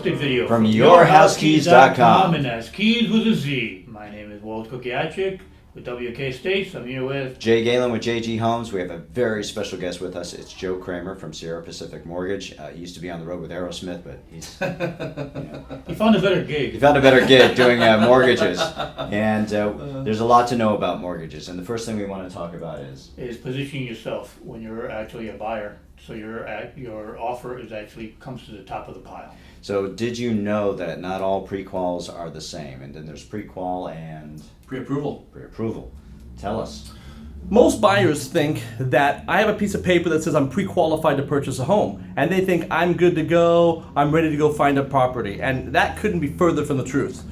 hosted video from yourhousekeys.com. and that's Keys with a Z. My name is Walt Kukiachik with WK States. I'm here with Jay Galen with JG Homes. We have a very special guest with us. It's Joe Kramer from Sierra Pacific Mortgage. He used to be on the road with Aerosmith, but he's he found a better gig. He found a better gig doing mortgages. And there's a lot to know about mortgages. And the first thing we want to talk about is positioning yourself when you're actually a buyer. So your offer comes to the top of the pile. So did you know that not all prequals are the same? And then there's prequal and pre-approval. Pre-approval. Tell us. Most buyers think that I have a piece of paper that says I'm pre-qualified to purchase a home, and they think I'm good to go, I'm ready to go find a property, and that couldn't be further from the truth.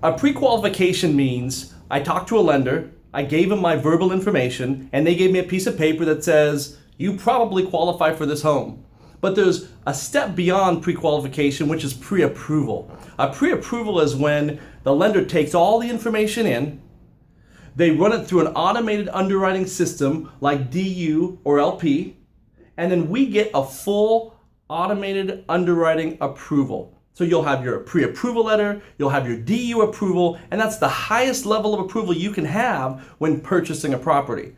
A pre-qualification means I talked to a lender, I gave them my verbal information, and they gave me a piece of paper that says you probably qualify for this home. But there's a step beyond pre-qualification, which is pre-approval. A pre-approval is when the lender takes all the information in, they run it through an automated underwriting system like DU or LP, and then we get a full automated underwriting approval. So you'll have your pre-approval letter, you'll have your DU approval, and that's the highest level of approval you can have when purchasing a property.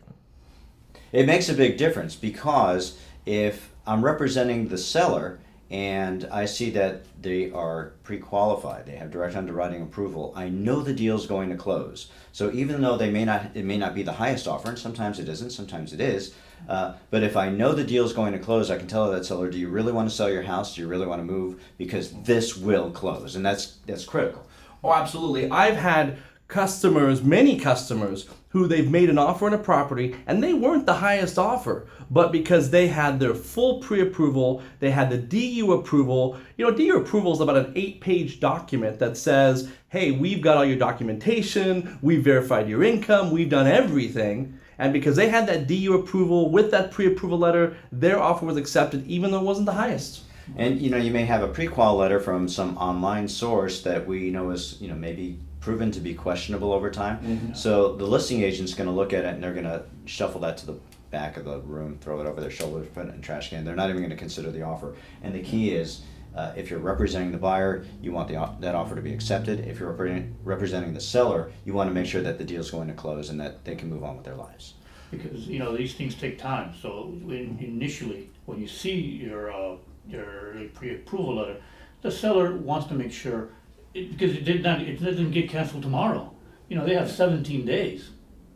It makes a big difference because if I'm representing the seller and I see that they are pre-qualified, they have direct underwriting approval, I know the deal's going to close. So even though it may not be the highest offer, and sometimes it isn't, sometimes it is, but if I know the deal's going to close, I can tell that seller, do you really want to sell your house? Do you really want to move? Because this will close, and that's critical. Oh, absolutely. I've had many customers, who they've made an offer on a property and they weren't the highest offer, but because they had their full pre-approval, they had the DU approval. You know, DU approval is about an 8-page document that says, hey, we've got all your documentation, we've verified your income, we've done everything. And because they had that DU approval with that pre-approval letter, their offer was accepted even though it wasn't the highest. And you may have a pre-qual letter from some online source that we know is maybe proven to be questionable over time. Mm-hmm. So the listing agent's going to look at it and they're going to shuffle that to the back of the room, throw it over their shoulder, put it in a trash can. They're not even going to consider the offer. And the key is, if you're representing the buyer, you want that offer to be accepted. If you're representing the seller, you want to make sure that the deal's going to close and that they can move on with their lives. Because these things take time. So initially, when you see your pre-approval letter, the seller wants to make sure. Because it doesn't get canceled tomorrow. They have 17 days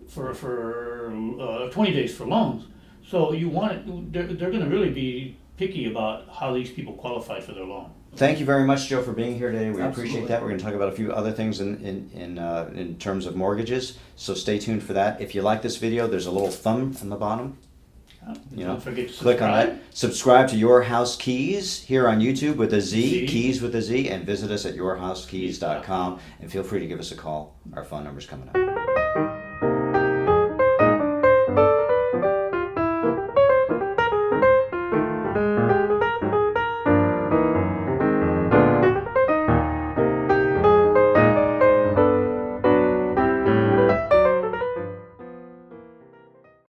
for 20 days for loans. So you want it. They're going to really be picky about how these people qualify for their loan. Thank you very much, Joe, for being here today. We Absolutely. Appreciate that. We're going to talk about a few other things in terms of mortgages. So stay tuned for that. If you like this video, there's a little thumb on the bottom. Don't forget to click on that. Subscribe to Your House Keys here on YouTube with a Z, Keys with a Z, and visit us at yourhousekeys.com. And feel free to give us a call. Our phone number's coming up.